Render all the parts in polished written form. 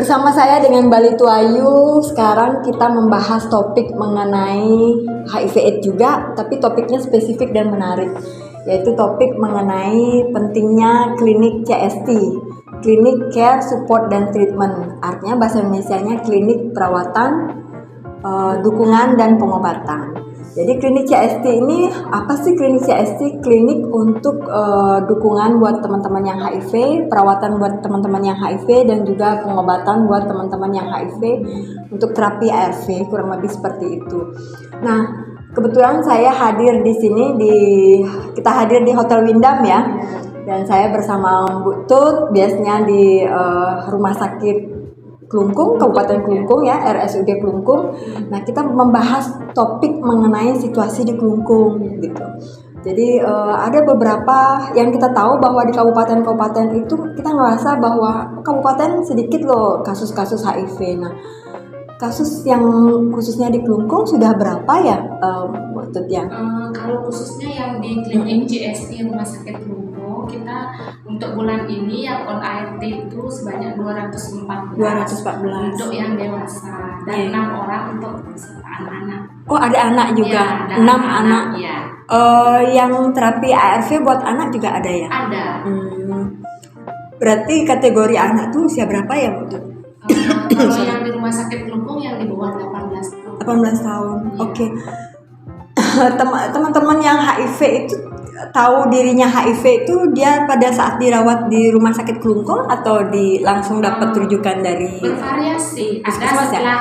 Bersama saya dengan Balitu Ayu, sekarang kita membahas topik mengenai HIV/AIDS juga, tapi topiknya spesifik dan menarik, yaitu topik mengenai pentingnya klinik CST, Clinic Care Support dan Treatment. Artinya bahasa Indonesianya klinik perawatan, dukungan dan pengobatan. Jadi klinik CST ini apa sih? Klinik CST klinik untuk dukungan buat teman-teman yang HIV, perawatan buat teman-teman yang HIV, dan juga pengobatan buat teman-teman yang HIV untuk terapi ARV, kurang lebih seperti itu. Nah, kebetulan saya hadir di sini kita hadir di Hotel Windham ya, dan saya bersama Bu Tut, biasanya di Rumah Sakit Klungkung, Kabupaten Klungkung ya, RSUD Klungkung. Nah, kita membahas topik mengenai situasi di Klungkung gitu. Jadi ada beberapa yang kita tahu bahwa di kabupaten-kabupaten itu kita ngerasa bahwa kabupaten sedikit loh kasus-kasus HIV. Nah, kasus yang khususnya di Klungkung sudah berapa ya, Bu Tut ya? Kalau khususnya yang di klinik CST Rumah Sakit Klungkung, kita untuk bulan ini yang on ART itu sebanyak 214 untuk yang dewasa dan 6 orang untuk anak-anak. Oh, ada anak juga, ya, 6 anak. Ya. Yang terapi ARV buat anak juga ada ya? Ada. Berarti kategori anak tuh usia berapa ya, Bu? Kalau yang di Rumah Sakit Klungkung yang di bawah 18 tahun. 18 tahun. Ya. Oke. Teman-teman yang HIV itu tahu dirinya HIV itu dia pada saat dirawat di Rumah Sakit Klungkung atau langsung dapat rujukan dari bervariasi. Ada setelah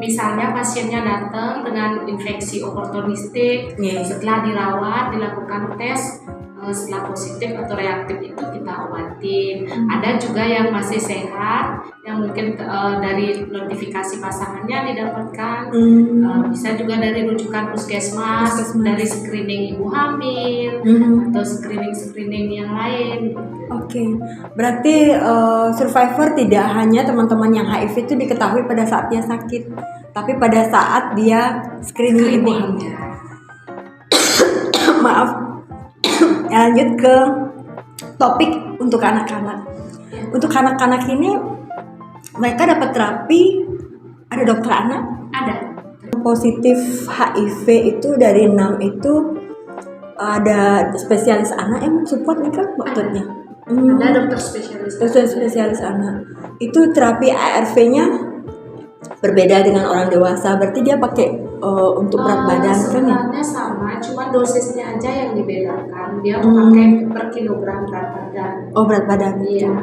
misalnya pasiennya datang dengan infeksi oportunistik, setelah dirawat dilakukan tes, setelah positif atau reaktif itu kita obatin. Ada juga yang masih sehat, yang mungkin dari notifikasi pasangannya didapatkan, bisa juga dari rujukan puskesmas, dari screening ibu hamil, atau screening yang lain. Oke, berarti survivor tidak hanya teman-teman yang HIV itu diketahui pada saat dia sakit, tapi pada saat dia screening ibu hamil. Maaf. Lanjut ke topik untuk anak-anak. Untuk anak-anak ini mereka dapat terapi, ada dokter anak? Ada. Positif HIV itu dari 6 itu ada spesialis anak yang support nih kan maksudnya? Ada dokter spesialis. Dokter spesialis anak. Itu terapi ARV-nya berbeda dengan orang dewasa, berarti dia pakai untuk berat badan kan ya? Sebenarnya sama, cuma dosisnya aja yang dibedakan. Dia memakai per kilogram berat badan. Oh, berat badan. Iya.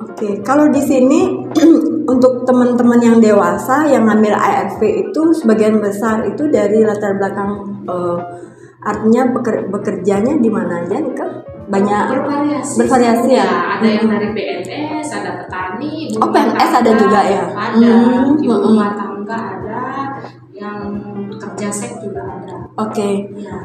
Oke, kalau di sini untuk teman-teman yang dewasa yang ngambil ARV itu sebagian besar itu dari latar belakang artinya bekerjanya di mana aja nih Kak? Banyak bervariasi ya. Ada yang dari PNS, ada petani, ibu PNS ada juga ya. Ada, ibu rumah tangga ada, yang kerja seks juga ada. Oke. Ya.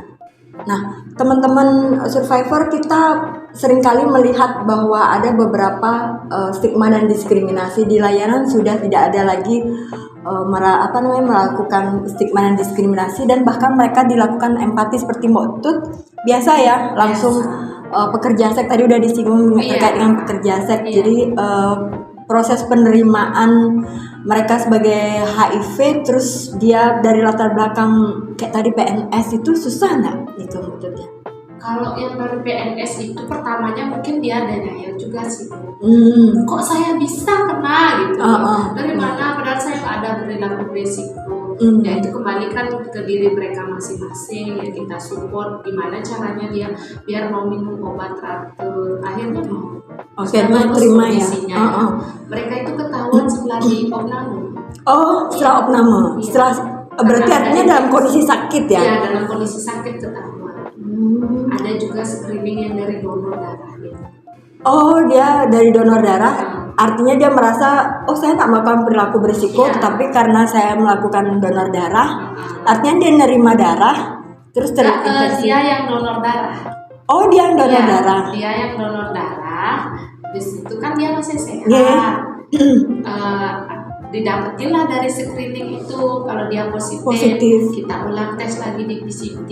Nah, teman-teman survivor kita seringkali melihat bahwa ada beberapa stigma dan diskriminasi di layanan. Sudah tidak ada lagi melakukan stigma dan diskriminasi, dan bahkan mereka dilakukan empati seperti Mbak Tut. Biasa ya, langsung pekerja seks tadi udah disinggung terkait dengan pekerja seks. Jadi proses penerimaan mereka sebagai HIV, terus dia dari latar belakang kayak tadi PNS itu susah nggak itu maksudnya? Kalau yang dari PNS itu pertamanya mungkin dia ada nyayang juga sih. Kok saya bisa kena gitu? Dari mana? Padahal saya nggak ada perilaku berisiko. Ya itu kembalikan ke diri mereka masing-masing, ya kita support gimana caranya dia biar mau minum obat teratur. Akhirnya mau. Oke, terima ya. Mereka itu ketahuan setelah di opname. Oh, setelah opname. Iya. Setelah berarti artinya dalam kondisi sakit ya? Iya, dalam kondisi sakit ketahuan. Ada juga screening yang dari donor darah. Gitu. Oh, dia dari donor darah. Artinya dia merasa, oh saya tak melakukan perilaku berisiko, tetapi karena saya melakukan donor darah, artinya dia nerima darah, terus terinfeksi. Dia yang donor darah. Oh, dia yang donor darah. Dia yang donor darah. Di situ kan dia masih sehat. Didapetin lah dari screening itu. Kalau dia positif, kita ulang tes lagi di PCT.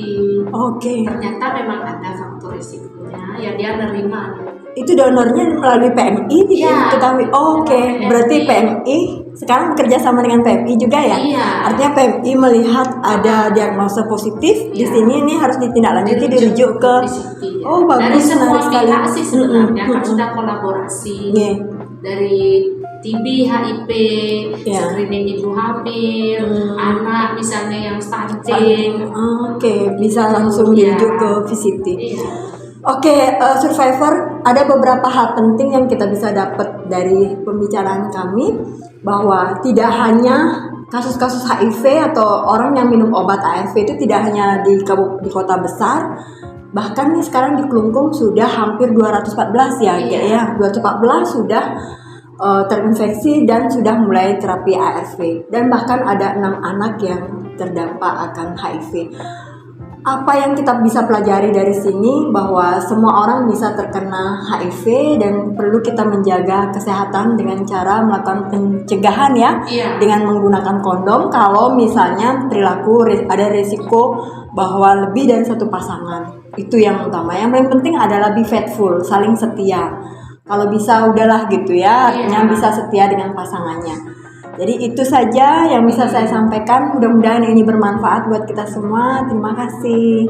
Oke. Ternyata memang ada faktor risikonya. Ya dia nerima. Itu donornya melalui PMI Iya. diketahui. Oh, oke, PMI. berarti PMI sekarang bekerja sama dengan PMI juga ya. Iya. Artinya PMI melihat ada diagnosa positif di Iya. sini, ini harus ditindaklanjuti, dirujuk ke. PCT, ya. Oh, bagus, Dari semua menarik sekali. pihak sih sebenarnya kan sudah kolaborasi. Iya. Dari TB, HIV, Iya. screening ibu hamil, anak misalnya yang stunting. Oke, bisa langsung Iya. dirujuk ke VCT. Iya. Oke, Survivor, ada beberapa hal penting yang kita bisa dapat dari pembicaraan kami, bahwa tidak hanya kasus-kasus HIV atau orang yang minum obat ARV itu tidak hanya di kota besar, bahkan nih sekarang di Kelungkung sudah hampir 214 ya, Iya. 214 sudah terinfeksi dan sudah mulai terapi ARV, dan bahkan ada 6 anak yang terdampak akan HIV. Apa yang kita bisa pelajari dari sini, bahwa semua orang bisa terkena HIV dan perlu kita menjaga kesehatan dengan cara melakukan pencegahan ya, Iya. dengan menggunakan kondom kalau misalnya perilaku ada risiko bahwa lebih dari satu pasangan. Itu yang utama. Yang paling penting adalah be faithful, saling setia. Kalau bisa udahlah gitu ya, artinya bisa setia dengan pasangannya. Jadi itu saja yang bisa saya sampaikan. Mudah-mudahan ini bermanfaat buat kita semua. Terima kasih.